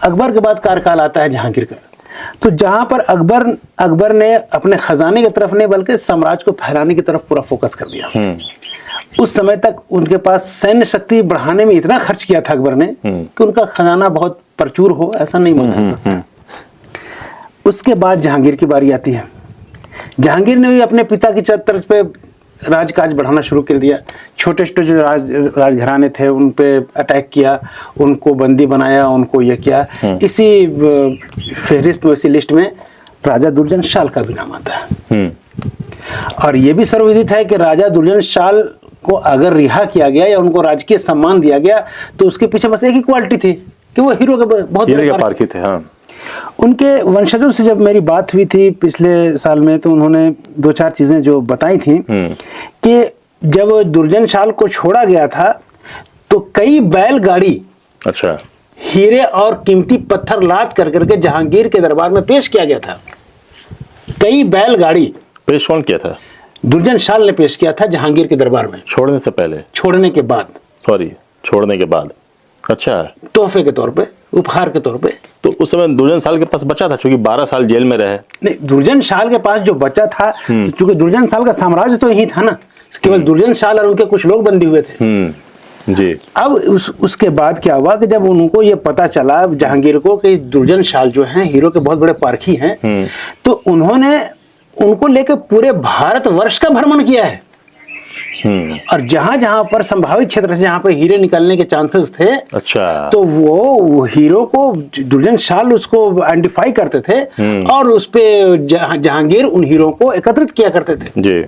अकबर के बाद कार्यकाल आता है जहांगीर का। तो जहां पर अकबर ने अपने खजाने की तरफ नहीं बल्कि साम्राज्य को फैलाने की तरफ पूरा फोकस कर दिया। उस समय तक उनके पास सैन्य शक्ति बढ़ाने में इतना खर्च किया था अकबर ने कि उनका खजाना बहुत प्रचुर हो ऐसा नहीं माना जा सकता। उसके बाद जहांगीर की बारी आती है। जहांगीर ने भी अपने पिता की तर्ज पे राजकाज बढ़ाना शुरू कर दिया। छोटे छोटे जो राजघराने थे उन पे अटैक किया, उनको बंदी बनाया, उनको ये किया। इसी फहरिस्त में, इसी लिस्ट में राजा दुर्जन शाल का भी नाम आता है। और ये भी सर्वविदित है कि राजा दुर्जन शाल को अगर रिहा किया गया या उनको राजकीय सम्मान दिया गया तो उसके पीछे बस एक ही क्वालिटी थी कि वो हीरो के बहुत बड़े पारखी थे। हाँ। उनके वंशजों से जब मेरी बात हुई थी पिछले साल में तो उन्होंने 2-4 चीजें जो बताई थी कि जब दुर्जन शाल को छोड़ा गया था तो कई बैलगाड़ी अच्छा हीरे और कीमती पत्थर लाद कर करके जहांगीर के दरबार में पेश किया गया था। कई बैलगाड़ी पेश कौन किया था? दुर्जन शाल ने पेश किया था जहांगीर के दरबार में। छोड़ने से पहले? छोड़ने के बाद। सॉरी, छोड़ने के बाद। अच्छा, तोहफे के तौर पे, उपहार के तौर पे। तो उस समय दुर्जन शाल के पास बचा था क्योंकि 12 साल जेल में रहे। नहीं, दुर्जन शाल के पास जो बचा था क्योंकि दुर्जन शाल का साम्राज्य तो यही था ना, केवल दुर्जन शाल और उनके कुछ लोग बंदी हुए थे। जी। अब उसके बाद क्या हुआ कि जब उनको ये पता चला जहांगीर को कि दुर्जन शाल जो हैं हीरो के बहुत बड़े पारखी हैं, तो उन्होंने उनको लेकर पूरे भारतवर्ष का भ्रमण किया है। और जहां जहां पर संभावित क्षेत्र जहां पर हीरे निकलने के चांसेस थे, अच्छा, तो वो हीरो को दुर्जन शाल उसको आइडेंटिफाई करते थे और उस पे जहांगीर उन हीरो को एकत्रित किया करते थे। जी।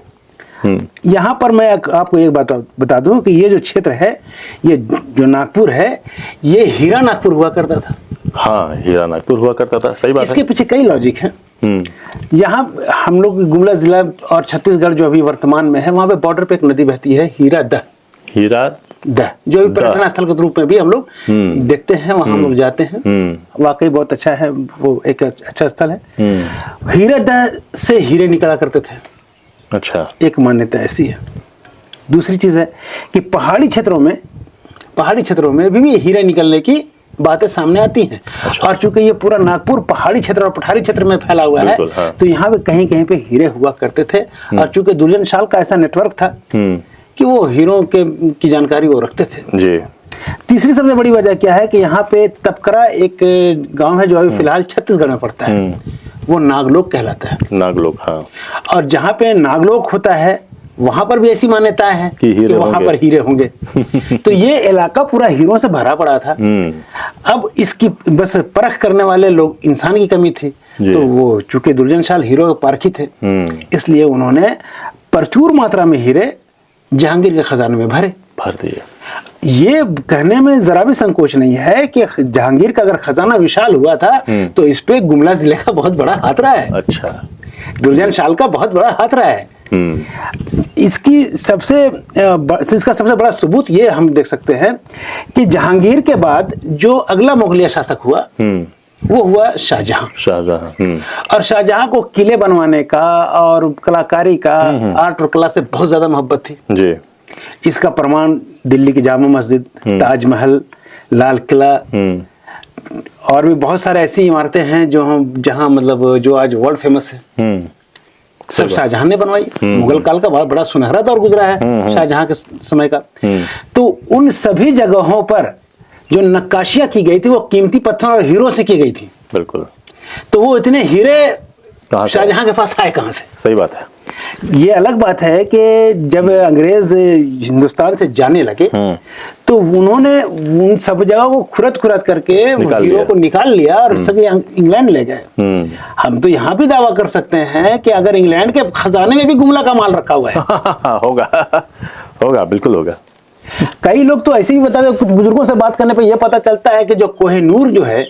यहाँ पर मैं आपको एक बात बता दूं कि ये जो क्षेत्र है, ये जो नागपुर है, ये हीरा नागपुर हुआ करता था। हाँ, हीरा नागपुर हुआ करता था, सही बात है। इसके पीछे कई लॉजिक हैं। यहाँ हम लोग गुमला जिला और छत्तीसगढ़ जो अभी वर्तमान में है, वहां पे बॉर्डर पे एक नदी बहती है, हीरा दह जो भी पर्यटन स्थल के रूप में भी हम लोग देखते हैं, वहां हम लोग जाते हैं। वाकई बहुत अच्छा है, वो एक अच्छा स्थल है। हीरा दह से हीरे निकला करते थे। अच्छा, एक मान्यता ऐसी है। दूसरी चीज है कि पहाड़ी क्षेत्रों में भी हीरे निकलने की बातें सामने आती हैं। अच्छा। और चूंकि ये पूरा नागपुर पहाड़ी क्षेत्र और पठारी क्षेत्र में फैला हुआ है, हाँ। तो यहाँ पे कहीं कहीं पे हीरे हुआ करते थे। और चूंकि दुर्जन शाल का ऐसा नेटवर्क था कि वो हीरो की जानकारी वो रखते थे। जी। तीसरी सबसे बड़ी वजह क्या है कि यहाँ पे तपकरा एक गांव है जो अभी फिलहाल छत्तीसगढ़ में पड़ता है, वो नागलोक कहलाता है। नागलोक, हाँ। और जहाँ पे नागलोक होता है वहां पर भी ऐसी मान्यताएं हैं कि वहां पर हीरे होंगे। तो ये इलाका पूरा हीरों से भरा पड़ा था। अब इसकी बस परख करने वाले लोग, इंसान की कमी थी। तो वो चूंकि दुर्जन शाल हीरो के पारखी थे, इसलिए उन्होंने प्रचुर मात्रा में हीरे जहांगीर के खजाने में भर दिए। ये कहने में जरा भी संकोच नहीं है कि जहांगीर का अगर खजाना विशाल हुआ था तो इस पे गुमला जिले का बहुत बड़ा हाथ रहा है। अच्छा, दुर्जन शाल का बहुत बड़ा हाथ रहा है। इसका सबसे बड़ा सबूत ये हम देख सकते हैं कि जहांगीर के बाद जो अगला मुगलिया शासक हुआ वो हुआ शाहजहां। और शाहजहां को किले बनवाने का और कलाकारी का, आर्ट और कला से बहुत ज्यादा मोहब्बत थी। जी। इसका प्रमाण दिल्ली की जामा मस्जिद, ताजमहल, लाल किला और भी बहुत सारे ऐसी इमारतें हैं जहां मतलब जो आज वर्ल्ड फेमस है, सब शाहजहां ने बनवाई। मुगल काल का बहुत बड़ा सुनहरा दौर गुजरा है शाहजहां के समय का। तो उन सभी जगहों पर जो नक्काशियां की गई थी वो कीमती पत्थर और हीरो से की गई थी। बिल्कुल। तो वो इतने हीरे शाहजहां के पास आए कहां से? सही बात है। ये अलग बात है कि जब अंग्रेज हिंदुस्तान से जाने लगे तो उन्होंने उन सब जगह को खुरद करके हीरो को निकाल लिया और सभी इंग्लैंड ले गए। हम तो यहाँ भी दावा कर सकते हैं कि अगर इंग्लैंड के खजाने में भी गुमला का माल रखा हुआ है। होगा, बिल्कुल होगा। कई लोग तो ऐसे भी बताते हैं, कुछ बुजुर्गों से बात करने पर यह पता चलता है कि जो कोहिनूर जो है,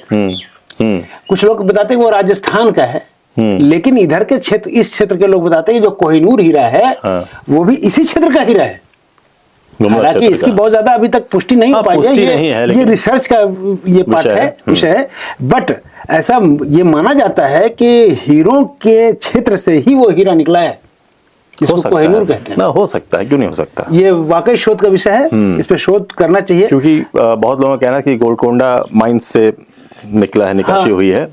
कुछ लोग बताते हैं वो राजस्थान का है, लेकिन इधर के क्षेत्र, इस क्षेत्र के लोग बताते हैं जो कोहिनूर हीरा है वो भी इसी क्षेत्र का हीरा है। हालांकि इसकी बहुत ज्यादा अभी तक पुष्टि नहीं हो पाई है, ये रिसर्च का ये पार्ट है, विषय है। बट ऐसा ये माना जाता है कि हीरो के क्षेत्र से ही वो हीरा निकला है, इसको कोहिनूर कहते हैं। ना हो सकता है, क्यों नहीं हो सकता? ये वाकई शोध का विषय है, इस पे शोध करना चाहिए। क्योंकि बहुत लोगों का कहना है कि गोलकोंडा माइंस से निकला है, निकासी हाँ। हुई है।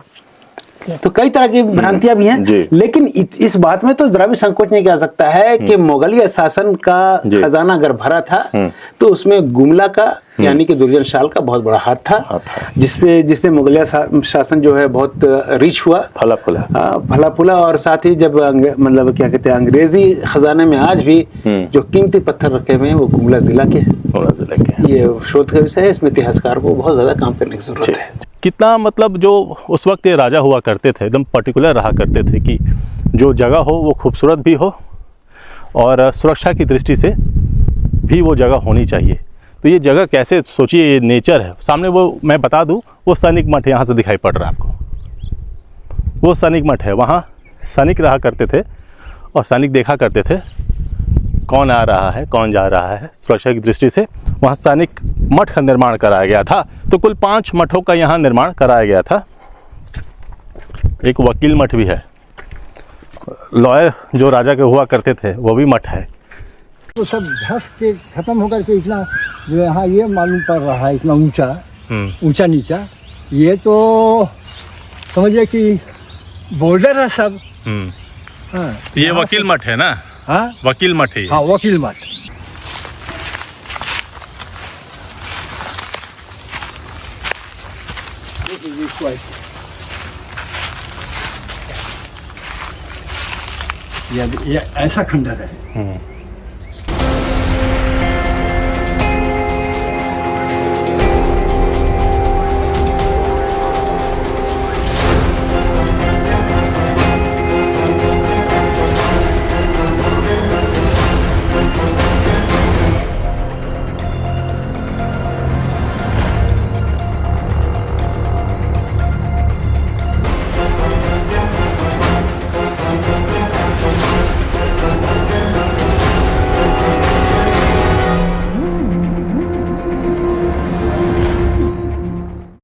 तो कई तरह की भ्रांतियां भी जी। हैं, लेकिन इस बात में तो जरा भी संकोच नहीं किया सकता है कि मुगलिया शासन का जी। खजाना अगर भरा था तो उसमें गुमला का यानी कि दुर्जन शाल का बहुत बड़ा हाथ था, जिससे मुगलिया शासन जो है बहुत रिच हुआ, फला फूला। फला फूला। और साथ ही जब मतलब क्या कहते हैं, अंग्रेजी खजाने में आज भी जो कीमती पत्थर रखे हुए हैं वो गुमला जिला के हैं। ये शोध का विषय है, इसमें इतिहासकार को बहुत ज्यादा काम करने की जरूरत है। कितना मतलब जो उस वक्त ये राजा हुआ करते थे एकदम पर्टिकुलर रहा करते थे कि जो जगह हो वो खूबसूरत भी हो और सुरक्षा की दृष्टि से भी वो जगह होनी चाहिए। तो ये जगह कैसे, सोचिए ये नेचर है सामने, वो मैं बता दूं, वो सैनिक मठ यहाँ से दिखाई पड़ रहा है आपको, वो सैनिक मठ है। वहाँ सैनिक रहा करते थे और सैनिक देखा करते थे कौन आ रहा है कौन जा रहा है, सुरक्षा की दृष्टि से वहाँ सैनिक मठ का निर्माण कराया गया था। तो कुल 5 मठों का यहाँ निर्माण कराया गया था। एक वकील मठ भी है, लॉयर जो राजा के हुआ करते थे वो भी मठ है। तो सब धस के खत्म होकर के इतना जो यहाँ ये मालूम पड़ रहा है, इतना ऊंचा नीचा, ये तो समझिए कि बॉर्डर है सब। हाँ, ये वकील मठ है ना? हाँ, वकील मठ है। हाँ, वकील मठ। ये ऐसा खंडर है।